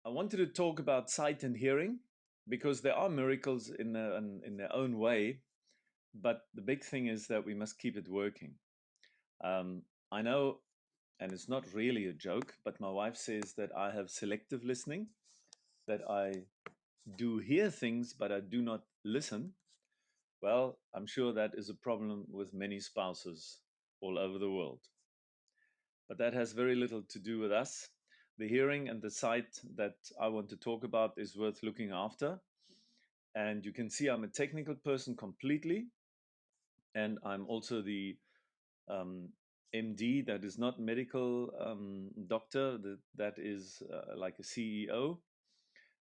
I wanted to talk about sight and hearing because there are miracles in their own way, but the big thing is that we must keep it working. Um, I know, and it's not really a joke, but my wife says that I have selective listening, that I do hear things, but I do not listen. Well, I'm sure that is a problem with many spouses all over the world. But that has very little to do with us. The hearing and the sight that I want to talk about is worth looking after. And you can see I'm a technical person completely. And I'm also the um, MD, that is not medical doctor, that is like a CEO.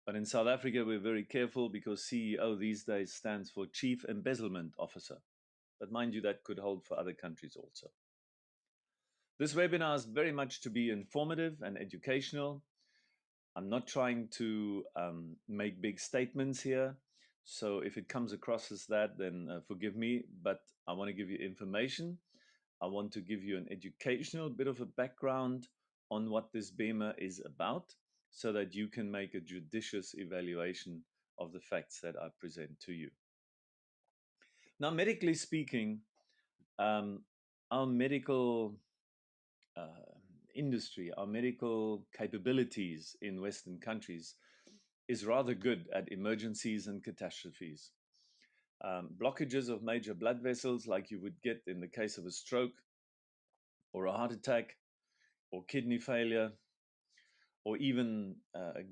But in South Africa, we're very careful because CEO these days stands for Chief Embezzlement Officer. But mind you, that could hold for other countries also. This webinar is very much to be informative and educational. I'm not trying to make big statements here. So if it comes across as that, then forgive me, but I want to give you information. I want to give you an educational bit of a background on what this BEMER is about so that you can make a judicious evaluation of the facts that I present to you. Now, medically speaking, um, our medical uh, industry, our medical capabilities in Western countries is rather good at emergencies and catastrophes. Blockages of major blood vessels, like you would get in the case of a stroke or a heart attack or kidney failure, or even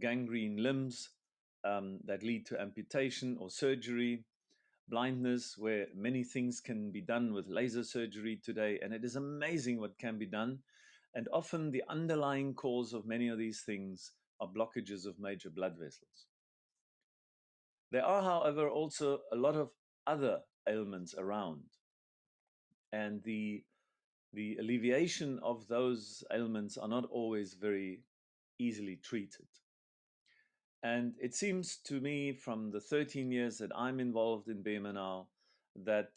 gangrene limbs that lead to amputation or surgery, blindness, where many things can be done with laser surgery today. And it is amazing what can be done. And often the underlying cause of many of these things are blockages of major blood vessels. There are, however, also a lot of other ailments around. And the alleviation of those ailments are not always very easily treated. And it seems to me from the 13 years that I'm involved in BEMER now that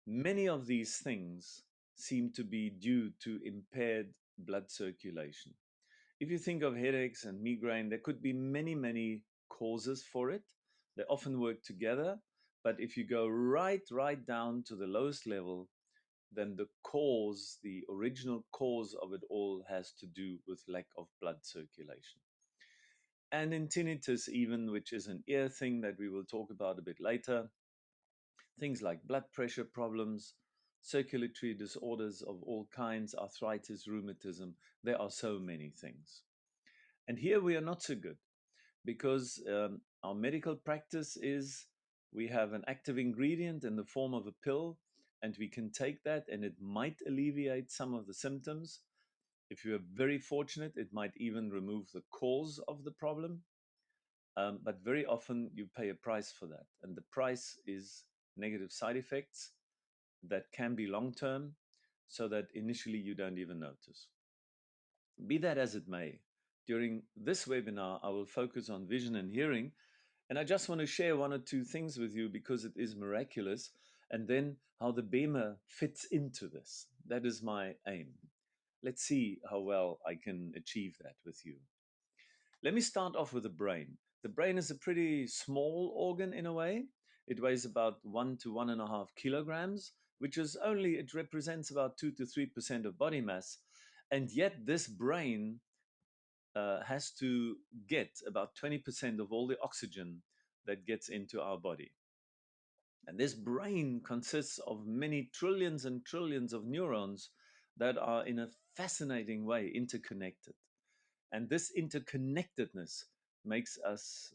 many of these things seem to be due to impaired blood circulation. If you think of headaches and migraine, there could be many, many causes for it. They often work together. But if you go right down to the lowest level, then the cause, the original cause of it all has to do with lack of blood circulation. And in tinnitus even, which is an ear thing that we will talk about a bit later, things like blood pressure problems, circulatory disorders of all kinds, arthritis, rheumatism, there are so many things. And here we are not so good because our medical practice is we have an active ingredient in the form of a pill, and we can take that and it might alleviate some of the symptoms. If you are very fortunate, it might even remove the cause of the problem. But very often you pay a price for that. And the price is negative side effects that can be long term, so that initially you don't even notice. Be that as it may, during this webinar, I will focus on vision and hearing. And I just want to share one or two things with you because it is miraculous. And then how the BEMER fits into this. That is my aim. Let's see how well I can achieve that with you. Let me start off with the brain. The brain is a pretty small organ in a way. It weighs about 1 to 1.5 kilograms, which is only, it represents about 2 to 3% of body mass. And yet this brain has to get about 20% of all the oxygen that gets into our body. And this brain consists of many trillions and trillions of neurons that are in a fascinating way interconnected. And this interconnectedness makes us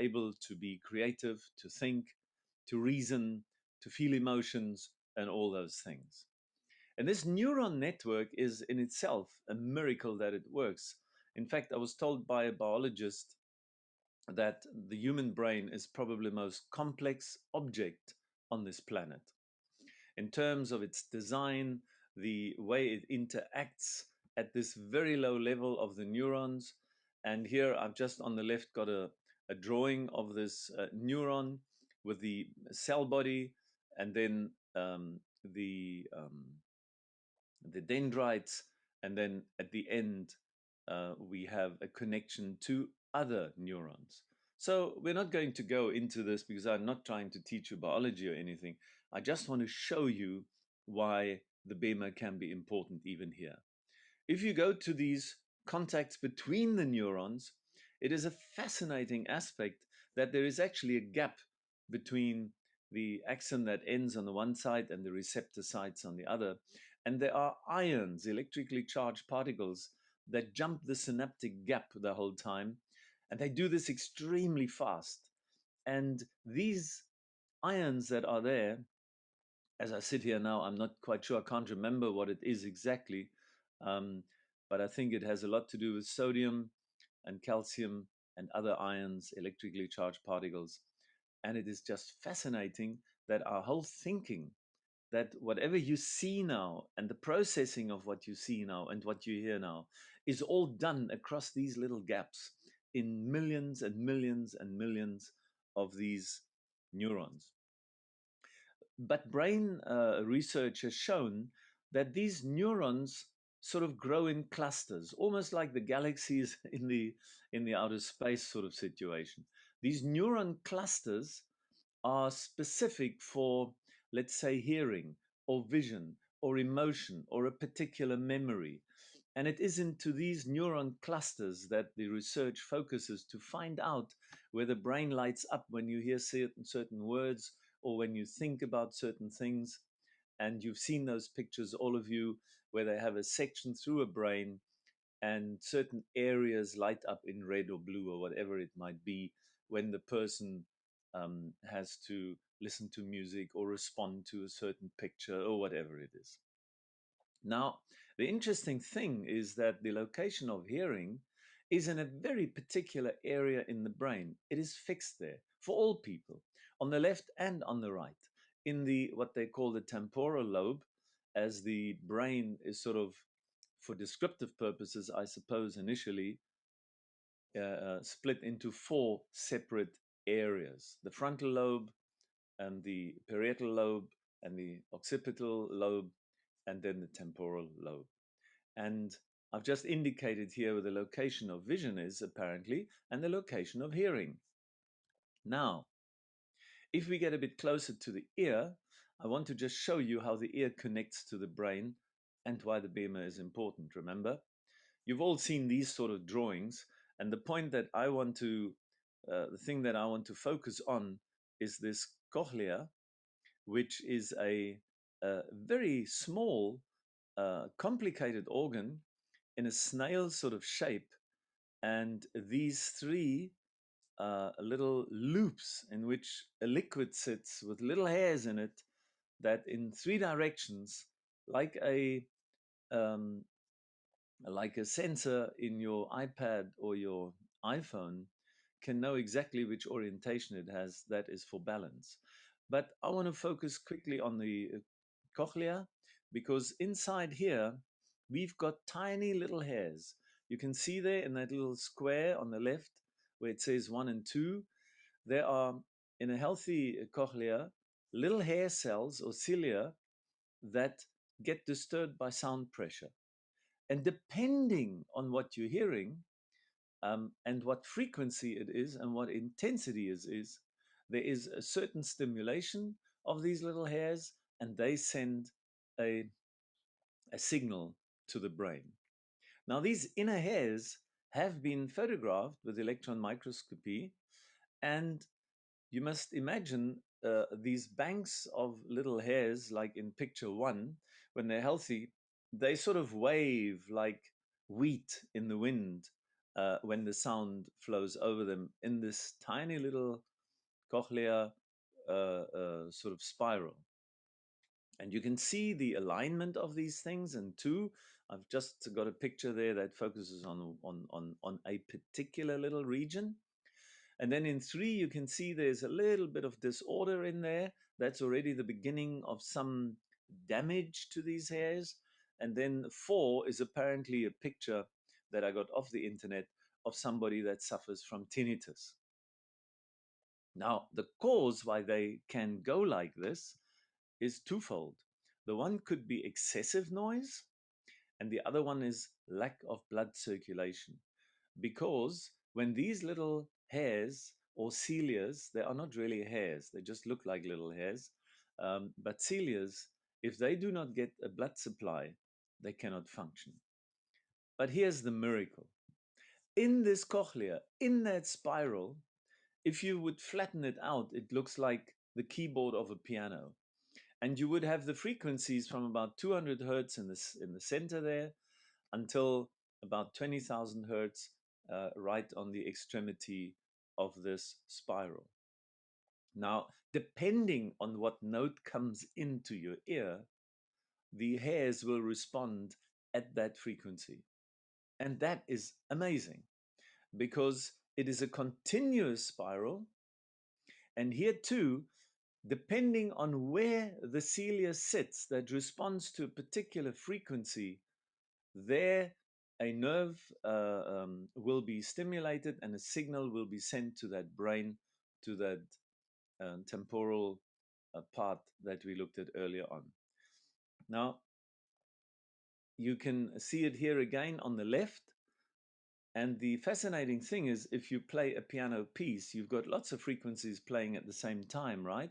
able to be creative, to think, to reason, to feel emotions, and all those things. And this neuron network is in itself a miracle that it works. In fact, I was told by a biologist that the human brain is probably the most complex object on this planet. In terms of its design, the way it interacts at this very low level of the neurons. And here I've just on the left got a drawing of this neuron with the cell body, and then the dendrites, and then at the end we have a connection to other neurons. So we're not going to go into this because I'm not trying to teach you biology or anything. I just want to show you why the BEMER can be important even here. If you go to these contacts between the neurons, it is a fascinating aspect that there is actually a gap between the axon that ends on the one side and the receptor sites on the other. And there are ions, electrically charged particles, that jump the synaptic gap the whole time. And they do this extremely fast. And these ions that are there, as I sit here now, I'm not quite sure. I can't remember what it is exactly. Um, but I think it has a lot to do with sodium and calcium and other ions, electrically charged particles. And it is just fascinating that our whole thinking, that whatever you see now and the processing of what you see now and what you hear now is all done across these little gaps in millions and millions and millions of these neurons. But brain research has shown that these neurons sort of grow in clusters, almost like the galaxies in the outer space sort of situation. These neuron clusters are specific for, let's say, hearing or vision or emotion or a particular memory. And it is into these neuron clusters that the research focuses to find out where the brain lights up when you hear certain words or when you think about certain things. And you've seen those pictures, all of you, where they have a section through a brain and certain areas light up in red or blue or whatever it might be when the person has to listen to music or respond to a certain picture or whatever it is. Now, the interesting thing is that the location of hearing is in a very particular area in the brain. It is fixed there for all people, on the left and on the right, in the what they call the temporal lobe, as the brain is sort of, for descriptive purposes, I suppose, initially split into four separate areas: the frontal lobe, and the parietal lobe, and the occipital lobe, and then the temporal lobe. And I've just indicated here where the location of vision is, apparently, and the location of hearing. Now, if we get a bit closer to the ear, I want to just show you how the ear connects to the brain and why the BEMER is important. Remember, you've all seen these sort of drawings, and the point that I want to, the thing that I want to focus on is this cochlea, which is a very small, complicated organ in a snail sort of shape. And these three little loops in which a liquid sits with little hairs in it that in three directions, like a um, like a sensor in your iPad or your iPhone, can know exactly which orientation it has that is for balance. But I want to focus quickly on the cochlea, because inside here we've got tiny little hairs. You can see there in that little square on the left where it says 1 and 2, there are, in a healthy cochlea, little hair cells or cilia that get disturbed by sound pressure. And depending on what you're hearing, and what frequency it is and what intensity is, there is a certain stimulation of these little hairs, and they send a, a signal to the brain. Now, these inner hairs have been photographed with electron microscopy, and you must imagine these banks of little hairs, like in picture one, when they're healthy, they sort of wave like wheat in the wind when the sound flows over them in this tiny little cochlea sort of spiral. And you can see the alignment of these things. And two, I've just got a picture there that focuses on a particular little region. And then in three, you can see there's a little bit of disorder in there. That's already the beginning of some damage to these hairs. And then four is apparently a picture that I got off the internet of somebody that suffers from tinnitus. Now, the cause why they can go like this is twofold. The one could be excessive noise, and the other one is lack of blood circulation. Because when these little hairs or cilias, they are not really hairs, they just look like little hairs, but cilias, if they do not get a blood supply, they cannot function. But here's the miracle. In this cochlea, in that spiral, if you would flatten it out, it looks like the keyboard of a piano. And you would have the frequencies from about 200 hertz in the center there until about 20,000 hertz right on the extremity of this spiral. Now, depending on what note comes into your ear, the hairs will respond at that frequency. And that is amazing because it is a continuous spiral. And here too, depending on where the cilia sits that responds to a particular frequency, there a nerve will be stimulated and a signal will be sent to that brain, to that temporal part that we looked at earlier on. Now, you can see it here again on the left. And the fascinating thing is, if you play a piano piece, you've got lots of frequencies playing at the same time, right?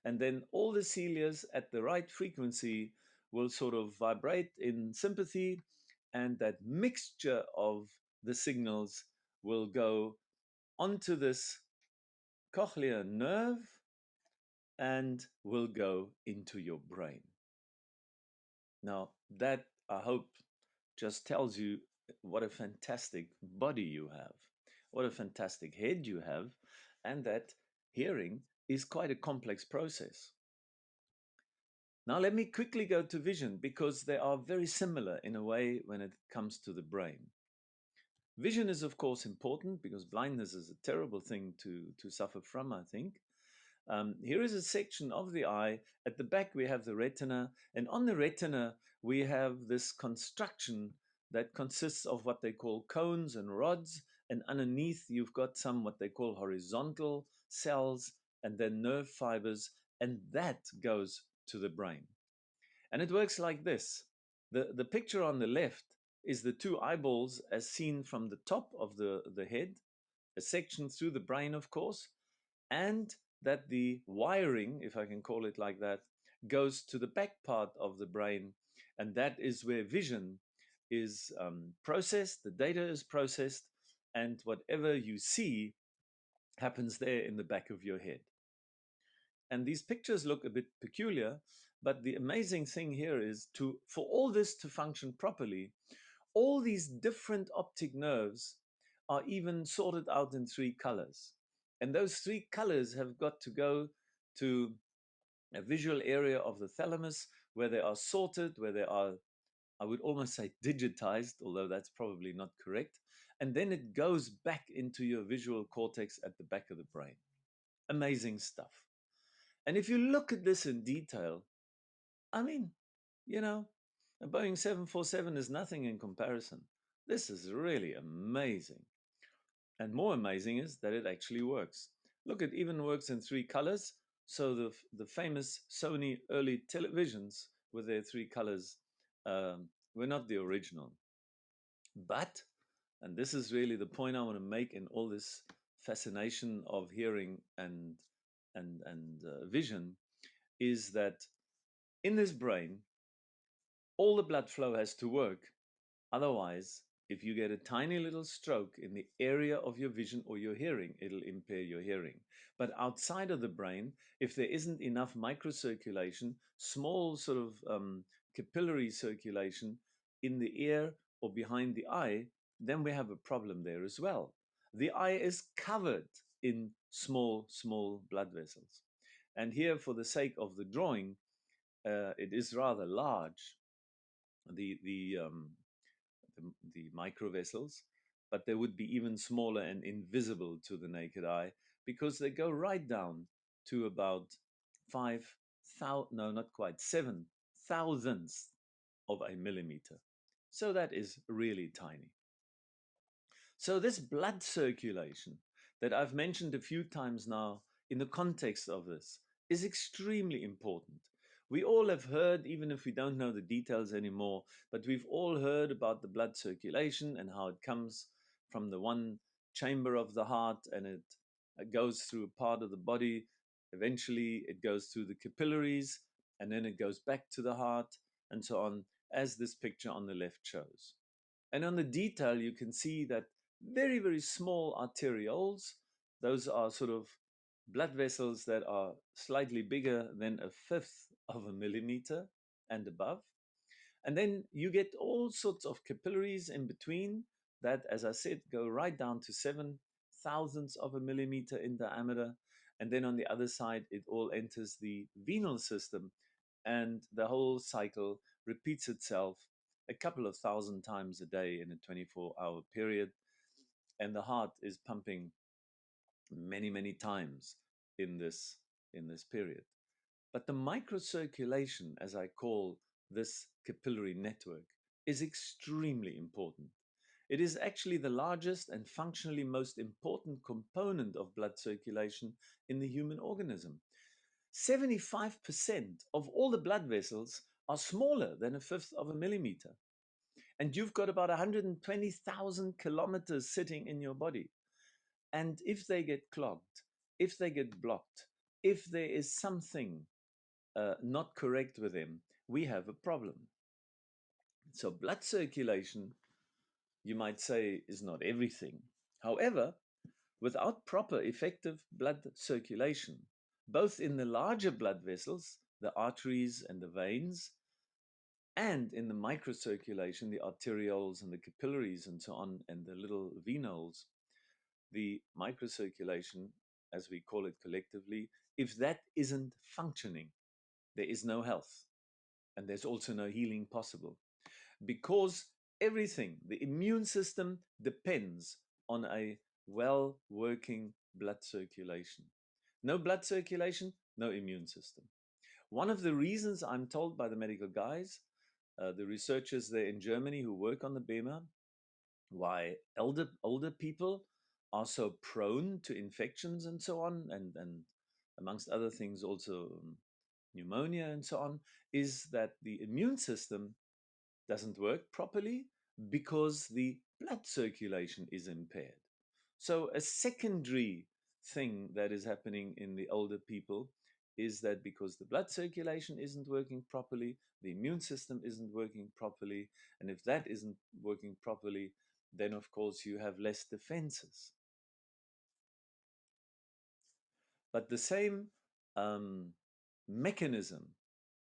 And then all the cilias at the right frequency will sort of vibrate in sympathy, and that mixture of the signals will go onto this cochlear nerve and will go into your brain. Now, that I hope just tells you what a fantastic body you have, what a fantastic head you have, and that hearing is quite a complex process. Now, let me quickly go to vision because they are very similar in a way when it comes to the brain. Vision is, of course, important because blindness is a terrible thing to suffer from, I think. Here is a section of the eye. At the back, we have the retina. And on the retina, we have this construction that consists of what they call cones and rods. And underneath, you've got some what they call horizontal cells and then nerve fibers. And that goes to the brain. And it works like this. The picture on the left is the two eyeballs as seen from the top of the head, a section through the brain, of course, and that the wiring, if I can call it like that, goes to the back part of the brain. And that is where vision is processed, the data is processed, and whatever you see happens there in the back of your head. And these pictures look a bit peculiar, but the amazing thing here is for all this to function properly, all these different optic nerves are even sorted out in three colors. And those three colors have got to go to a visual area of the thalamus where they are sorted, where they are, I would almost say digitized, although that's probably not correct. And then it goes back into your visual cortex at the back of the brain. Amazing stuff. And if you look at this in detail, I mean, you know, a Boeing 747 is nothing in comparison. This is really amazing. And more amazing is that it actually works. Look, it even works in three colors. So the famous Sony early televisions with their three colors were not the original. But, and this is really the point I want to make in all this fascination of hearing and vision, is that in this brain, all the blood flow has to work. Otherwise, if you get a tiny little stroke in the area of your vision or your hearing, it'll impair your hearing. But outside of the brain, if there isn't enough microcirculation, small sort of capillary circulation in the ear or behind the eye, then we have a problem there as well. The eye is covered in small, small blood vessels. And here, for the sake of the drawing, it is rather large, the, the, um, the microvessels, but they would be even smaller and invisible to the naked eye because they go right down to about 5,000, no, not quite, 7 thousandths of a millimeter. So that is really tiny. So this blood circulation that I've mentioned a few times now in the context of this is extremely important. We all have heard, even if we don't know the details anymore, but we've all heard about the blood circulation and how it comes from the one chamber of the heart, and it goes through a part of the body. Eventually, it goes through the capillaries, and then it goes back to the heart, and so on, as this picture on the left shows. And on the detail, you can see that very, very small arterioles, those are sort of blood vessels that are slightly bigger than a fifth of a millimeter and above. And then you get all sorts of capillaries in between that, as I said, go right down to 7 thousandths of a millimeter in diameter. And then on the other side, it all enters the venal system, and the whole cycle repeats itself a couple of thousand times a day in a 24-hour period. And the heart is pumping many, many times in this period. But the microcirculation, as I call this capillary network, is extremely important. It is actually the largest and functionally most important component of blood circulation in the human organism. 75% of all the blood vessels are smaller than a fifth of a millimeter. And you've got about 120,000 kilometers sitting in your body. And if they get clogged, if they get blocked, if there is something not correct with them, we have a problem. So blood circulation, you might say, is not everything. However, without proper effective blood circulation, both in the larger blood vessels, the arteries and the veins, and in the microcirculation, the arterioles and the capillaries and so on, and the little venoles, the microcirculation, as we call it collectively, if that isn't functioning, there is no health, and there's also no healing possible, because everything, the immune system depends on a well working blood circulation. No blood circulation, no immune system. One of the reasons, I'm told by the medical guys, the researchers there in Germany who work on the BEMER, why older people are so prone to infections and so on, and amongst other things also pneumonia and so on, is that the immune system doesn't work properly because the blood circulation is impaired. So a secondary thing that is happening in the older people is that because the blood circulation isn't working properly, the immune system isn't working properly, and if that isn't working properly, then of course you have less defenses. But the same um, mechanism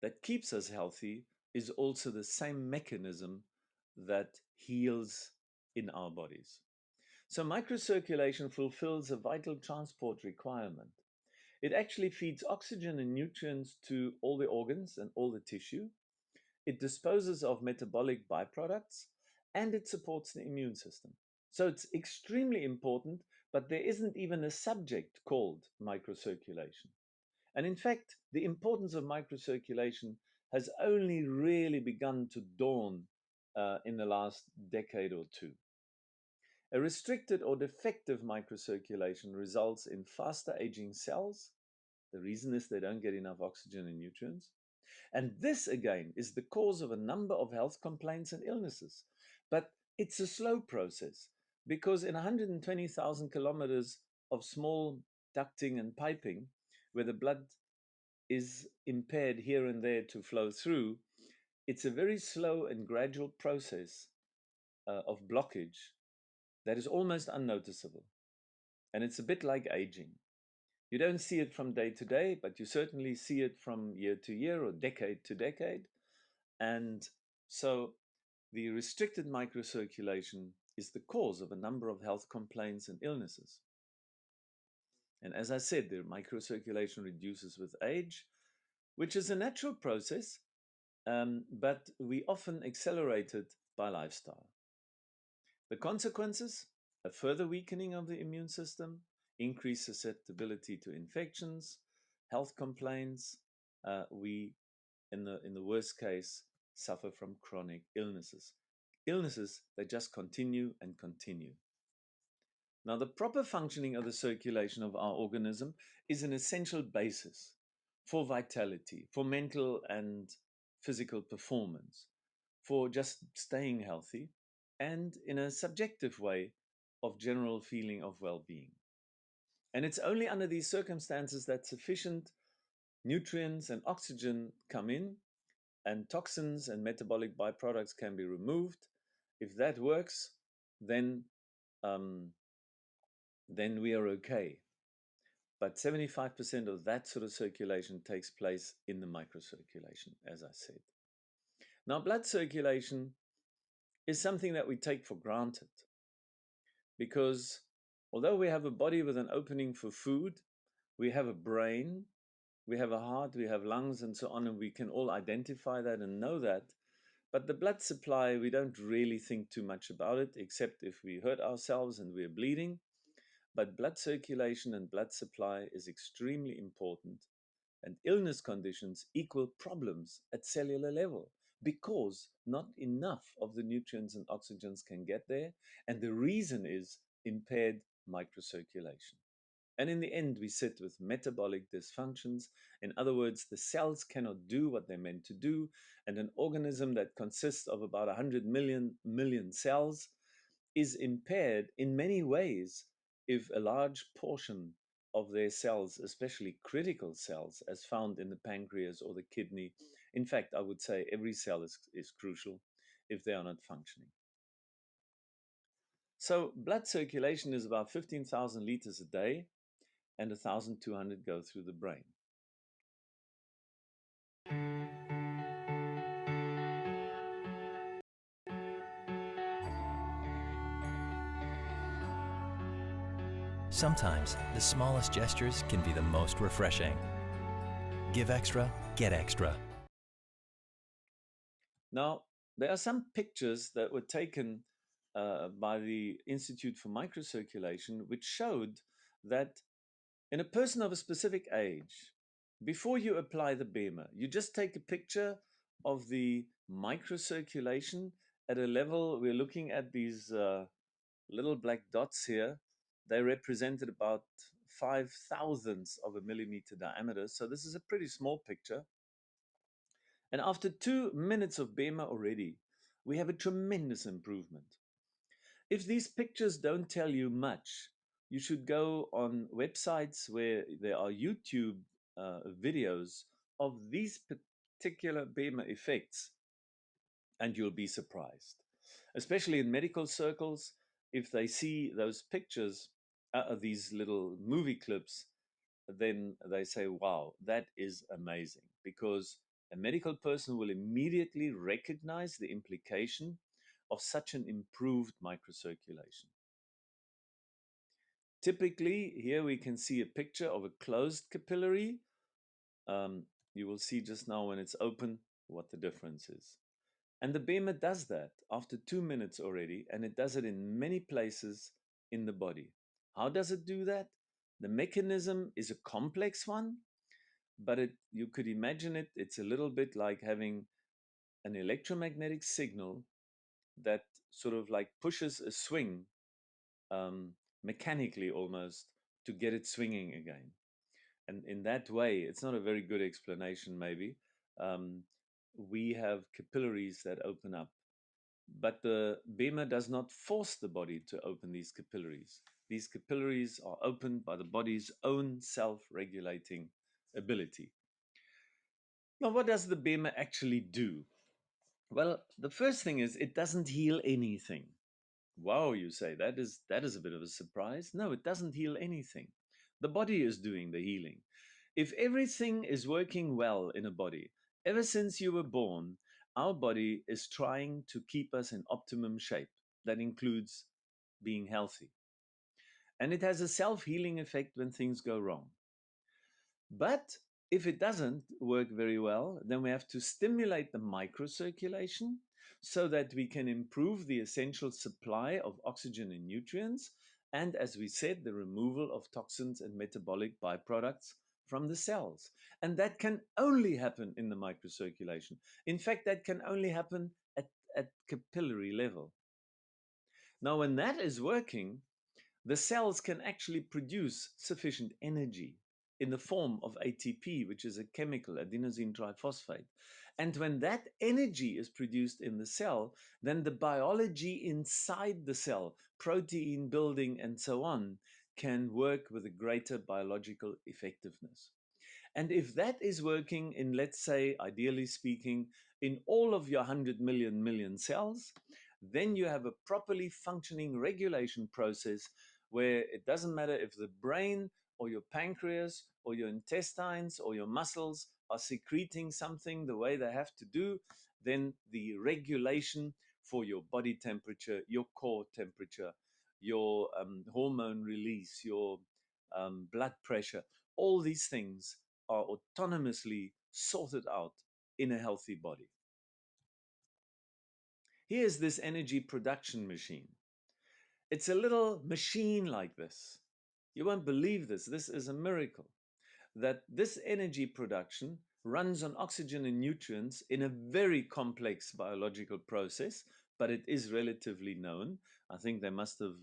that keeps us healthy is also the same mechanism that heals in our bodies. So microcirculation fulfills a vital transport requirement. It actually feeds oxygen and nutrients to all the organs and all the tissue. It disposes of metabolic byproducts, and it supports the immune system. So it's extremely important, but there isn't even a subject called microcirculation. And in fact, the importance of microcirculation has only really begun to dawn in the last decade or two. A restricted or defective microcirculation results in faster aging cells. The reason is they don't get enough oxygen and nutrients. And this again is the cause of a number of health complaints and illnesses. But it's a slow process, because in 120,000 kilometers of small ducting and piping, where the blood is impaired here and there to flow through, it's a very slow and gradual process of blockage that is almost unnoticeable. And it's a bit like aging. You don't see it from day to day, but you certainly see it from year to year or decade to decade. And so the restricted microcirculation is the cause of a number of health complaints and illnesses. And as I said, the microcirculation reduces with age, which is a natural process, but we often accelerate it by lifestyle. The consequences: a further weakening of the immune system, increased susceptibility to infections, health complaints. We, in the worst case, suffer from chronic illnesses. Illnesses that just continue and continue. Now, the proper functioning of the circulation of our organism is an essential basis for vitality, for mental and physical performance, for just staying healthy, and in a subjective way, of general feeling of well-being. And it's only under these circumstances that sufficient nutrients and oxygen come in and toxins and metabolic byproducts can be removed. If that works, then um, then we are okay. But 75% of that sort of circulation takes place in the microcirculation, as I said. Now, blood circulation is something that we take for granted because although we have a body with an opening for food, we have a brain, we have a heart, we have lungs, and so on, and we can all identify that and know that. But the blood supply, we don't really think too much about it, except if we hurt ourselves and we're bleeding. But blood circulation and blood supply is extremely important, and illness conditions equal problems at cellular level because not enough of the nutrients and oxygens can get there, and the reason is impaired microcirculation. And in the end, we sit with metabolic dysfunctions. In other words, the cells cannot do what they're meant to do. And an organism that consists of about 100 million cells is impaired in many ways if a large portion of their cells, especially critical cells, as found in the pancreas or the kidney, in fact, I would say every cell is crucial if they are not functioning. So blood circulation is about 15,000 liters a day, and 1,200 go through the brain. Sometimes the smallest gestures can be the most refreshing. Give extra, get extra. Now, there are some pictures that were taken by the Institute for Microcirculation, which showed that in a person of a specific age, before you apply the BEMER, you just take a picture of the microcirculation at a level. We're looking at these little black dots here. They represented about 5 thousandths of a millimeter diameter. So this is a pretty small picture. And after 2 minutes of BEMER already, we have a tremendous improvement. If these pictures don't tell you much, you should go on websites where there are YouTube videos of these particular BEMER effects, and you'll be surprised. Especially in medical circles, if they see those pictures, these little movie clips, then they say, wow, that is amazing. Because a medical person will immediately recognize the implication of such an improved microcirculation. Typically, here we can see a picture of a closed capillary. You will see just now when it's open what the difference is. And the BEMER does that after 2 minutes already, and it does it in many places in the body. How does it do that? The mechanism is a complex one, but you could imagine it's a little bit like having an electromagnetic signal that sort of like pushes a swing mechanically almost to get it swinging again. And in that way, it's not a very good explanation maybe. Um, we have capillaries that open up, but the BEMER does not force the body to open these capillaries. These capillaries are opened by the body's own self-regulating ability. Now, what does the BEMER actually do? Well, the first thing is it doesn't heal anything. Wow, you say, that is a bit of a surprise. No, it doesn't heal anything. The body is doing the healing. If everything is working well in a body, ever since you were born, our body is trying to keep us in optimum shape. That includes being healthy. And it has a self-healing effect when things go wrong. But if it doesn't work very well, then we have to stimulate the microcirculation so that we can improve the essential supply of oxygen and nutrients, and as we said, the removal of toxins and metabolic byproducts from the cells. And that can only happen in the microcirculation. In fact, that can only happen at capillary level. Now, when that is working, the cells can actually produce sufficient energy in the form of ATP, which is a chemical, adenosine triphosphate. And when that energy is produced in the cell, then the biology inside the cell, protein building and so on, can work with a greater biological effectiveness. And if that is working in, let's say, ideally speaking, in all of your 100 million cells, then you have a properly functioning regulation process where it doesn't matter if the brain or your pancreas or your intestines or your muscles are secreting something the way they have to do, then the regulation for your body temperature, your core temperature, your hormone release, your blood pressure, all these things are autonomously sorted out in a healthy body. Here's this energy production machine. It's a little machine like this. You won't believe this. This is a miracle. That this energy production runs on oxygen and nutrients in a very complex biological process, but it is relatively known. I think they must have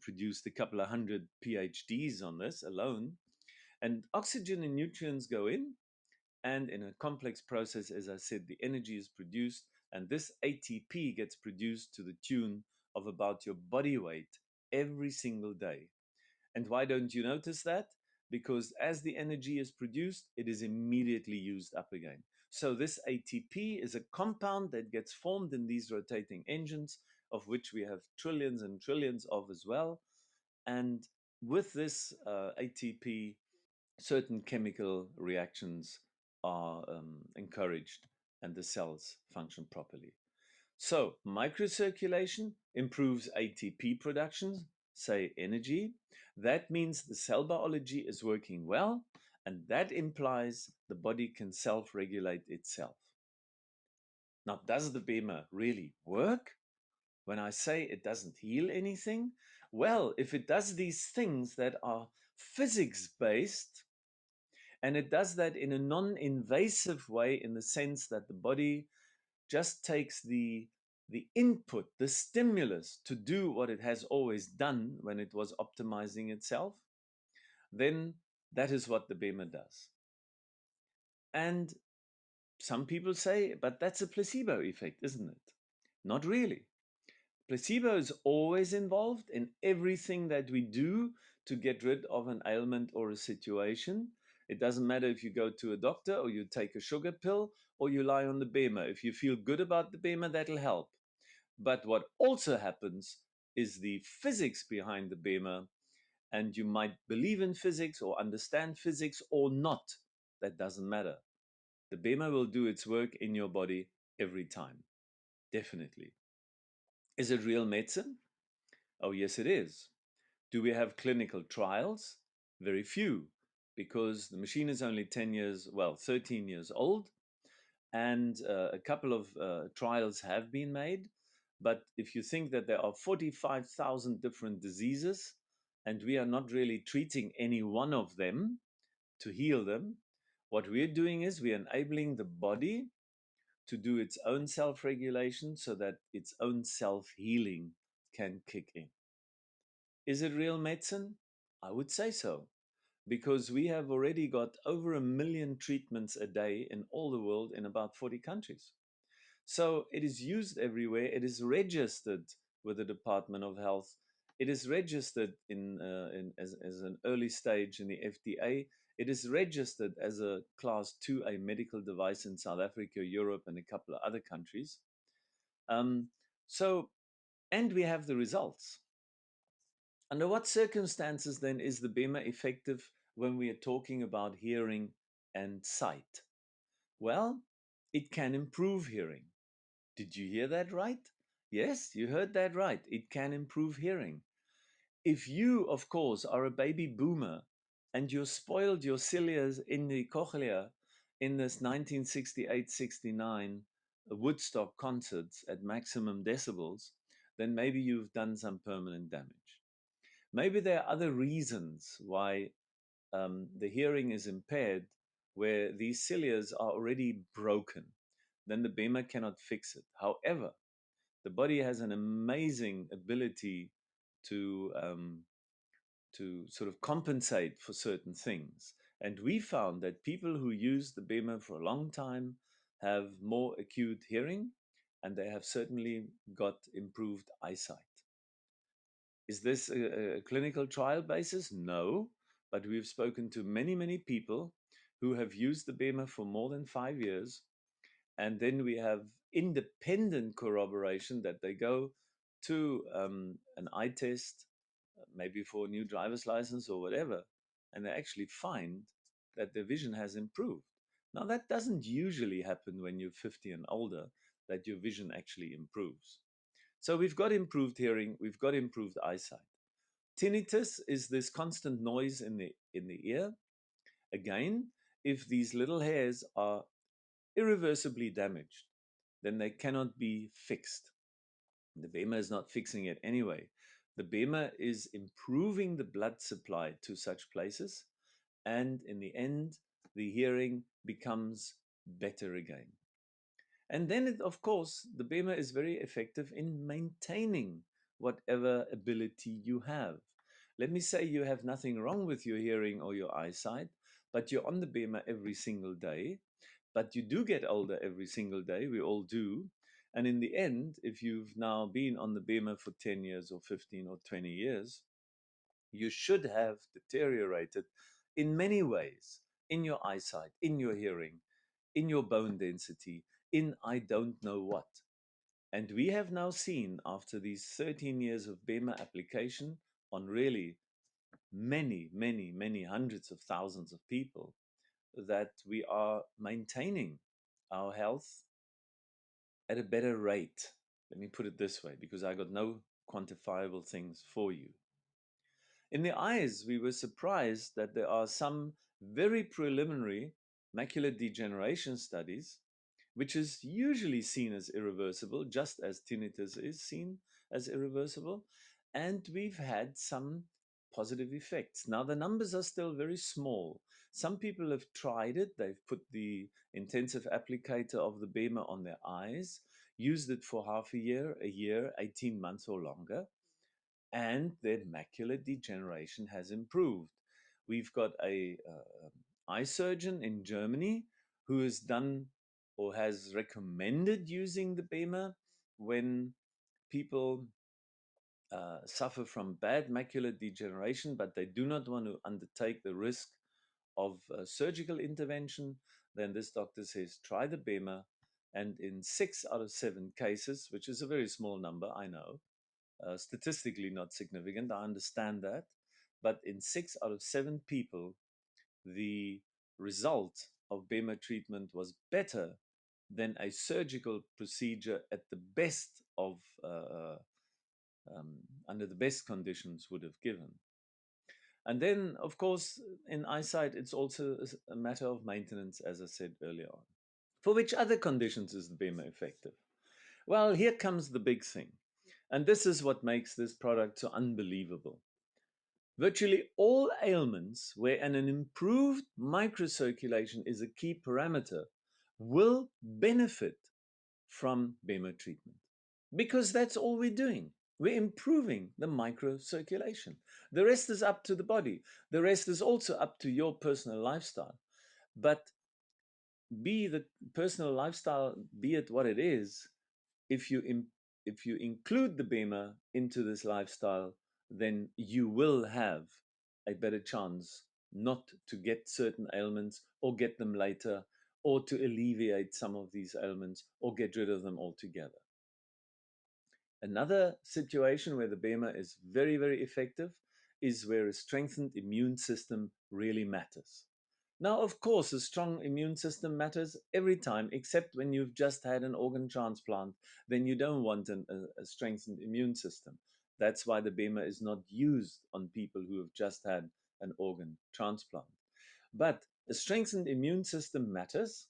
produced a couple of hundred PhDs on this alone. And oxygen and nutrients go in, and in a complex process, as I said, the energy is produced, and this ATP gets produced to the tune of about your body weight every single day. And why don't you notice that? Because as the energy is produced, it is immediately used up again. So this ATP is a compound that gets formed in these rotating engines, of which we have trillions and trillions of as well. And with this ATP, certain chemical reactions are encouraged and the cells function properly. So, microcirculation improves ATP production, say energy. That means the cell biology is working well, and that implies the body can self regulate itself. Now, does the BEMER really work? When I say it doesn't heal anything, well, if it does these things that are physics based, and it does that in a non invasive way, in the sense that the body just takes the input, the stimulus to do what it has always done when it was optimizing itself, then that is what the BEMER does. And some people say, but that's a placebo effect, isn't it? Not really. Placebo is always involved in everything that we do to get rid of an ailment or a situation. It doesn't matter if you go to a doctor or you take a sugar pill or you lie on the BEMER. If you feel good about the BEMER, that'll help. But what also happens is the physics behind the BEMER, and you might believe in physics or understand physics or not. That doesn't matter. The BEMER will do its work in your body every time. Definitely. Is it real medicine? Oh, yes, it is. Do we have clinical trials? Very few, because the machine is only 10 years, well, 13 years old, and a couple of trials have been made. But if you think that there are 45,000 different diseases, and we are not really treating any one of them to heal them, what we're doing is we're enabling the body to do its own self regulation so that its own self healing can kick in. Is it real medicine? I would say so, because we have already got over 1 million treatments a day in all the world in about 40 countries. So it is used everywhere. It is registered with the Department of Health. It is registered as an early stage in the FDA. It is registered as a Class 2A medical device in South Africa, Europe, and a couple of other countries. Um, so, and we have the results. Under what circumstances then is the BEMER effective when we are talking about hearing and sight? Well, it can improve hearing. Did you hear that right? Yes, you heard that right. It can improve hearing. If you, of course, are a baby boomer and you spoiled your cilia in the cochlea in this 1968-69 Woodstock concerts at maximum decibels, then maybe you've done some permanent damage. Maybe there are other reasons why the hearing is impaired where these cilia are already broken. Then the BEMER cannot fix it. However, the body has an amazing ability to to sort of compensate for certain things. And we found that people who use the BEMER for a long time have more acute hearing, and they have certainly got improved eyesight. Is this a clinical trial basis? No, but we've spoken to many, many people who have used the BEMER for more than 5 years. And then we have independent corroboration that they go to an eye test, maybe for a new driver's license or whatever, and they actually find that their vision has improved. Now, that doesn't usually happen when you're 50 and older, that your vision actually improves. So we've got improved hearing, we've got improved eyesight. Tinnitus is this constant noise in the ear. Again, if these little hairs are irreversibly damaged, then they cannot be fixed. The BEMER is not fixing it anyway. The BEMER is improving the blood supply to such places, and in the end, the hearing becomes better again. And then, of course, the BEMER is very effective in maintaining whatever ability you have. Let me say you have nothing wrong with your hearing or your eyesight, but you're on the BEMER every single day. But you do get older every single day, we all do. And in the end, if you've now been on the BEMER for 10 years or 15 or 20 years, you should have deteriorated in many ways, in your eyesight, in your hearing, in your bone density, in I don't know what. And we have now seen, after these 13 years of BEMER application on really many, many, many hundreds of thousands of people, that we are maintaining our health at a better rate. Let me put it this way, because I got no quantifiable things for you. In the eyes, we were surprised that there are some very preliminary macular degeneration studies, which is usually seen as irreversible, just as tinnitus is seen as irreversible. And we've had some positive effects. Now, the numbers are still very small. Some people have tried it. They've put the intensive applicator of the BEMER on their eyes, used it for half a year, 18 months or longer, and their macular degeneration has improved. We've got a eye surgeon in Germany who has done or has recommended using the BEMER when people suffer from bad macular degeneration, but they do not want to undertake the risk of surgical intervention. Then this doctor says, try the BEMER, and in 6 out of 7 cases, which is a very small number, I know, statistically not significant, I understand that, but in 6 out of 7 people, the result of BEMER treatment was better than a surgical procedure at the best of under the best conditions would have given. And then, of course, in eyesight, it's also a matter of maintenance, as I said earlier on. For which other conditions is the BEMER effective? Well, here comes the big thing. And this is what makes this product so unbelievable. Virtually all ailments where an improved microcirculation is a key parameter will benefit from BEMER treatment, because that's all we're doing. We're improving the microcirculation. The rest is up to the body. The rest is also up to your personal lifestyle. But be the personal lifestyle, be it what it is, if you include the BEMER into this lifestyle, then you will have a better chance not to get certain ailments or get them later, or to alleviate some of these ailments or get rid of them altogether. Another situation where the BEMER is very, very effective is where a strengthened immune system really matters. Now, of course, a strong immune system matters every time, except when you've just had an organ transplant, then you don't want a strengthened immune system. That's why the BEMER is not used on people who have just had an organ transplant. But a strengthened immune system matters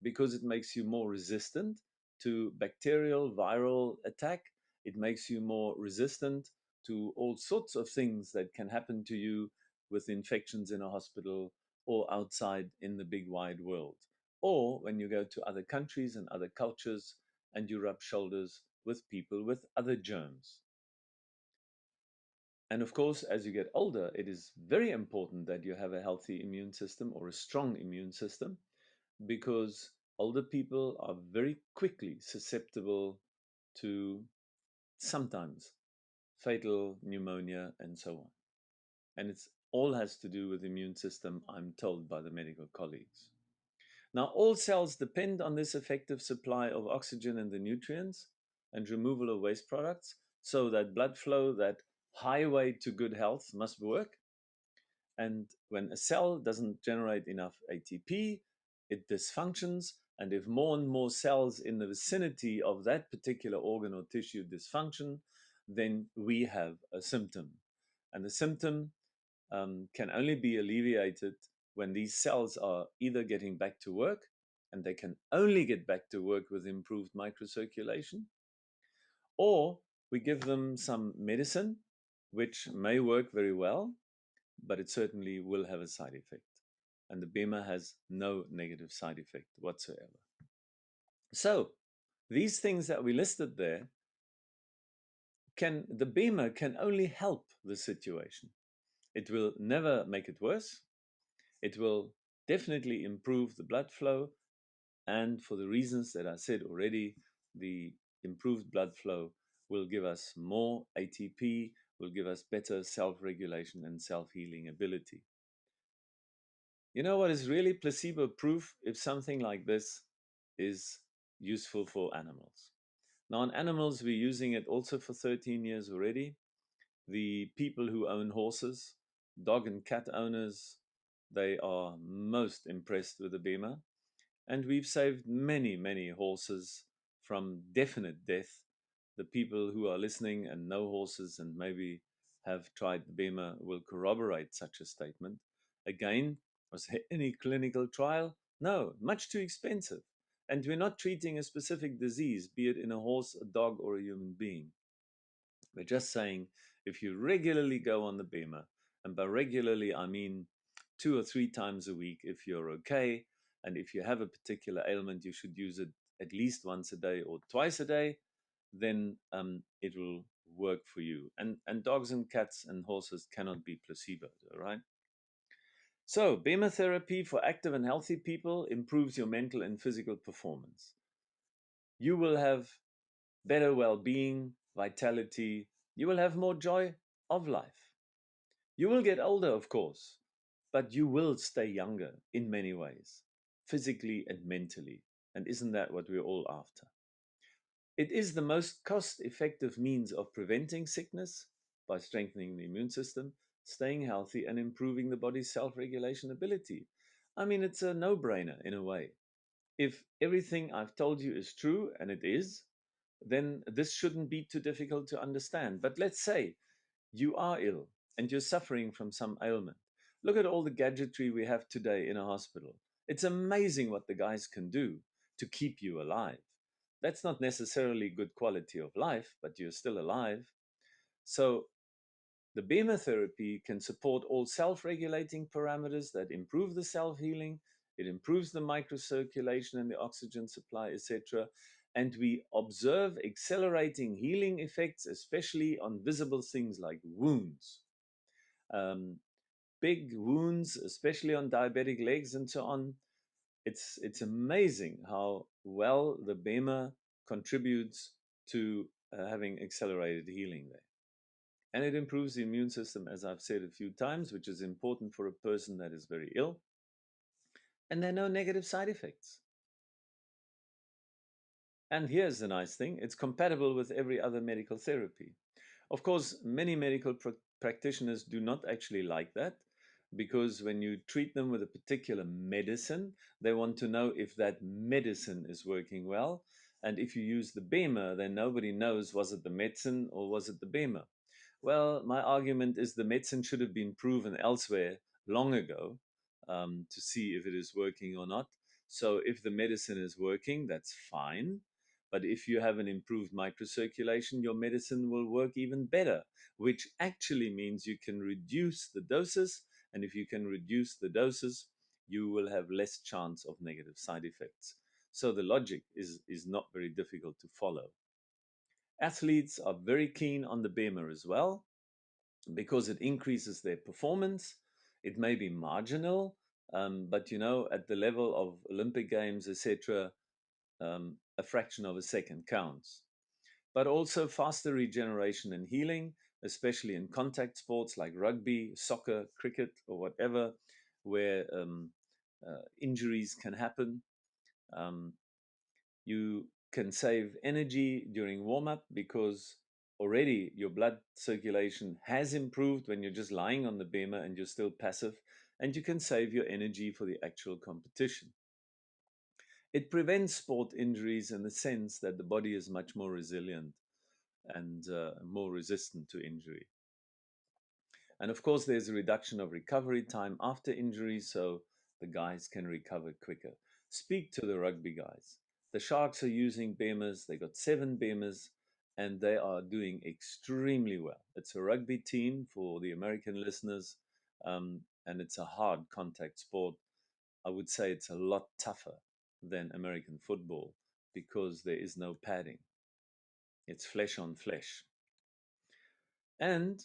because it makes you more resistant to bacterial, viral attack. It makes you more resistant to all sorts of things that can happen to you with infections in a hospital or outside in the big wide world. Or when you go to other countries and other cultures and you rub shoulders with people with other germs. And of course, as you get older, it is very important that you have a healthy immune system or a strong immune system because older people are very quickly susceptible to sometimes fatal pneumonia and so on. And it's all has to do with the immune system, I'm told by the medical colleagues. Now, all cells depend on this effective supply of oxygen and the nutrients and removal of waste products, so that blood flow, that highway to good health, must work. And when a cell doesn't generate enough ATP, it dysfunctions. And if more and more cells in the vicinity of that particular organ or tissue dysfunction, then we have a symptom. And the symptom can only be alleviated when these cells are either getting back to work, and they can only get back to work with improved microcirculation, or we give them some medicine, which may work very well, but it certainly will have a side effect. And the BEMER has no negative side effect whatsoever. So these things that we listed there, the BEMER can only help the situation. It will never make it worse. It will definitely improve the blood flow. And for the reasons that I said already, the improved blood flow will give us more ATP, will give us better self-regulation and self-healing ability. You know what is really placebo proof if something like this is useful for animals? Now, on animals, we're using it also for 13 years already. The people who own horses, dog and cat owners, they are most impressed with the BEMER. And we've saved many, many horses from definite death. The people who are listening and know horses and maybe have tried the BEMER will corroborate such a statement. Again, was there any clinical trial? No, much too expensive. And we're not treating a specific disease, be it in a horse, a dog, or a human being. We're just saying if you regularly go on the BEMER, and by regularly I mean 2 or 3 times a week if you're okay, and if you have a particular ailment, you should use it at least once a day or twice a day, then it will work for you. And dogs and cats and horses cannot be placebos, all right? So, BEMER therapy for active and healthy people improves your mental and physical performance. You will have better well being, vitality. You will have more joy of life. You will get older, of course, but you will stay younger in many ways, physically and mentally. And isn't that what we're all after? It is the most cost effective means of preventing sickness by strengthening the immune system, staying healthy, and improving the body's self regulation ability. I mean, it's a no brainer in a way. If everything I've told you is true, and it is, then this shouldn't be too difficult to understand. But let's say you are ill and you're suffering from some ailment. Look at all the gadgetry we have today in a hospital. It's amazing what the guys can do to keep you alive. That's not necessarily good quality of life, but you're still alive. So the BEMER therapy can support all self-regulating parameters that improve the self-healing. It improves the microcirculation and the oxygen supply, etc. And we observe accelerating healing effects, especially on visible things like wounds. Um, Big wounds, especially on diabetic legs and so on. It's amazing how well the BEMER contributes to having accelerated healing there. And it improves the immune system, as I've said a few times, which is important for a person that is very ill. And there are no negative side effects. And here's the nice thing, it's compatible with every other medical therapy. Of course, many medical practitioners do not actually like that, because when you treat them with a particular medicine, they want to know if that medicine is working well. And if you use the BEMER, then nobody knows, was it the medicine or was it the BEMER? Well, my argument is the medicine should have been proven elsewhere long ago to see if it is working or not. So if the medicine is working, that's fine. But if you have an improved microcirculation, your medicine will work even better, which actually means you can reduce the doses. And if you can reduce the doses, you will have less chance of negative side effects. So the logic is not very difficult to follow. Athletes are very keen on the BEMER as well. because it increases their performance. It may be marginal, but at the level of Olympic Games, etc., a fraction of a second counts. But also faster regeneration and healing, especially in contact sports like rugby, soccer, cricket, or whatever, where injuries can happen. Um, you can save energy during warm up because already your blood circulation has improved when you're just lying on the BEMER and you're still passive, and you can save your energy for the actual competition. It prevents sport injuries in the sense that the body is much more resilient and more resistant to injury. And of course, there's a reduction of recovery time after injury, so the guys can recover quicker. Speak to the rugby guys. The Sharks are using BEMERs. They got 7 BEMERs, and they are doing extremely well. It's a rugby team for the American listeners, and it's a hard contact sport. I would say it's a lot tougher than American football because there is no padding. It's flesh on flesh. And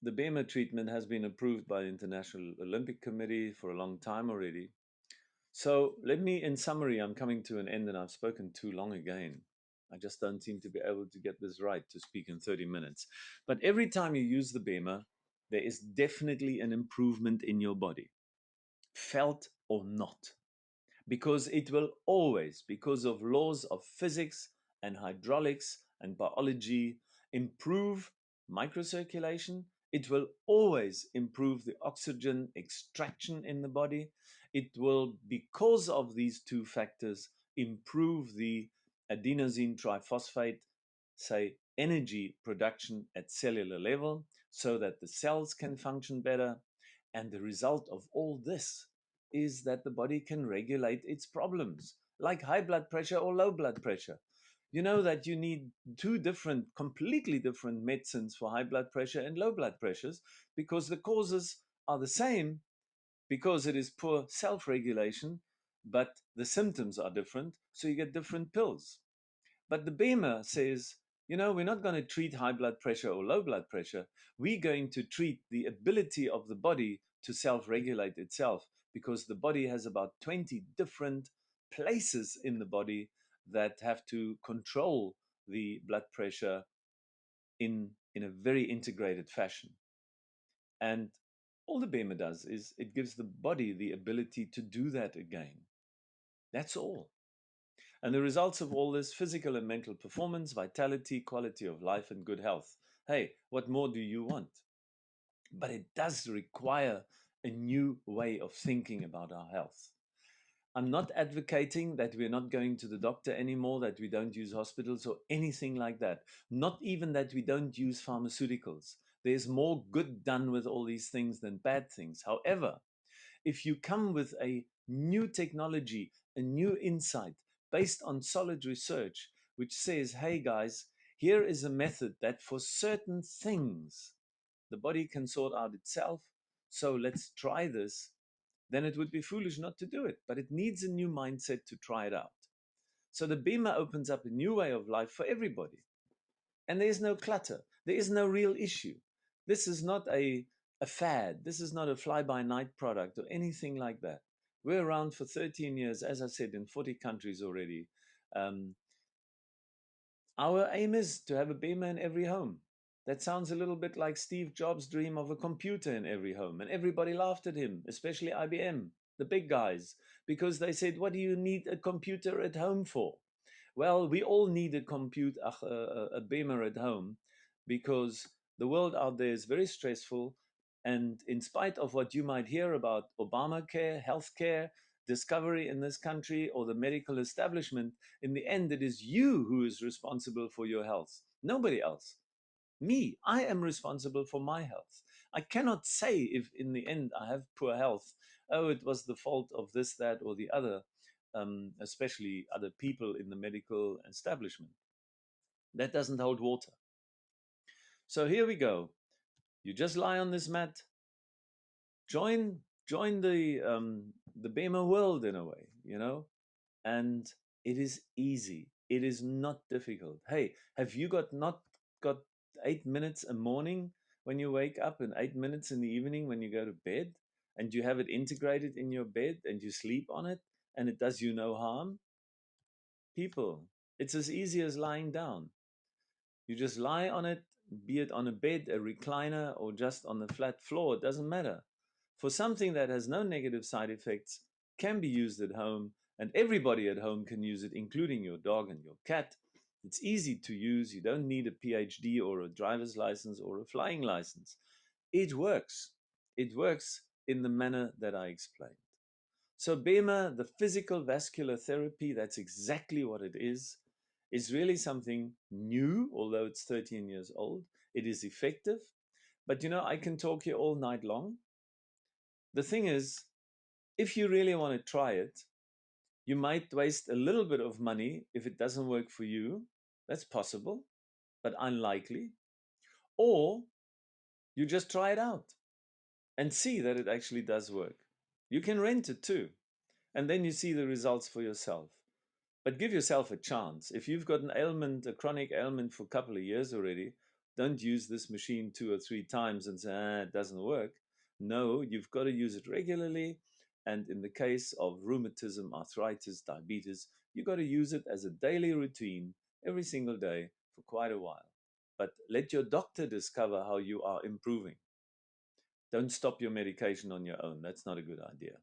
the BEMER treatment has been approved by the International Olympic Committee for a long time already. So let me, in summary, I'm coming to an end and I've spoken too long again. I just don't seem to be able to get this right to speak in 30 minutes. But every time you use the BEMER, there is definitely an improvement in your body, felt or not, because it will always, because of laws of physics and hydraulics and biology, improve microcirculation. It will always improve the oxygen extraction in the body. It will, because of these two factors, improve the adenosine triphosphate, say, energy production at cellular level so that the cells can function better. And the result of all this is that the body can regulate its problems, like high blood pressure or low blood pressure. You know that you need two different, completely different medicines for high blood pressure and low blood pressures because the causes are the same because it is poor self regulation, but the symptoms are different, so you get different pills. But the BEMER says, we're not going to treat high blood pressure or low blood pressure. We're going to treat the ability of the body to self regulate itself because the body has about 20 different places in the body that have to control the blood pressure in a very integrated fashion. And all the BEMER does is it gives the body the ability to do that again. That's all. And the results of all this physical and mental performance, vitality, quality of life, and good health. Hey, what more do you want? But it does require a new way of thinking about our health. I'm not advocating that we're not going to the doctor anymore, that we don't use hospitals or anything like that. Not even that we don't use pharmaceuticals. There's more good done with all these things than bad things. However, if you come with a new technology, a new insight based on solid research, which says, hey guys, here is a method that for certain things the body can sort out itself, so let's try this, then it would be foolish not to do it. But it needs a new mindset to try it out. So the BEMER opens up a new way of life for everybody. And there is no clutter. There is no real issue. This is not a fad. This is not a fly-by-night product or anything like that. We're around for 13 years, as I said, in 40 countries already. Um, our aim is to have a BEMER in every home. That sounds a little bit like Steve Jobs' dream of a computer in every home. And everybody laughed at him, especially IBM, the big guys, because they said, what do you need a computer at home for? Well, we all need a BEMER at home because the world out there is very stressful. And in spite of what you might hear about Obamacare, healthcare, discovery in this country, or the medical establishment, in the end, it is you who is responsible for your health, nobody else. Me, I am responsible for my health. I cannot say if in the end I have poor health, oh, it was the fault of this, that, or the other, especially other people in the medical establishment. That doesn't hold water. So here we go. You just lie on this mat, join join the BEMER world in a way, and it is easy. It is not difficult. Hey, have you not got 8 minutes a morning when you wake up and 8 minutes in the evening when you go to bed, and you have it integrated in your bed and you sleep on it and it does you no harm? People, it's as easy as lying down. You just lie on it, be it on a bed, a recliner, or just on the flat floor, it doesn't matter. For something that has no negative side effects, can be used at home, and everybody at home can use it, including your dog and your cat. It's easy to use. You don't need a PhD or a driver's license or a flying license. It works. It works in the manner that I explained. So BEMER, the physical vascular therapy, that's exactly what it is really something new, although it's 13 years old. It is effective, but you know, I can talk here all night long. The thing is, if you really want to try it, you might waste a little bit of money if it doesn't work for you. That's possible, but unlikely. Or you just try it out and see that it actually does work. You can rent it too, and then you see the results for yourself. But give yourself a chance. If you've got an ailment, a chronic ailment for a couple of years already, don't use this machine 2 or 3 times and say, it doesn't work. No, you've got to use it regularly. And in the case of rheumatism, arthritis, diabetes, you've got to use it as a daily routine every single day for quite a while. But let your doctor discover how you are improving. Don't stop your medication on your own. That's not a good idea.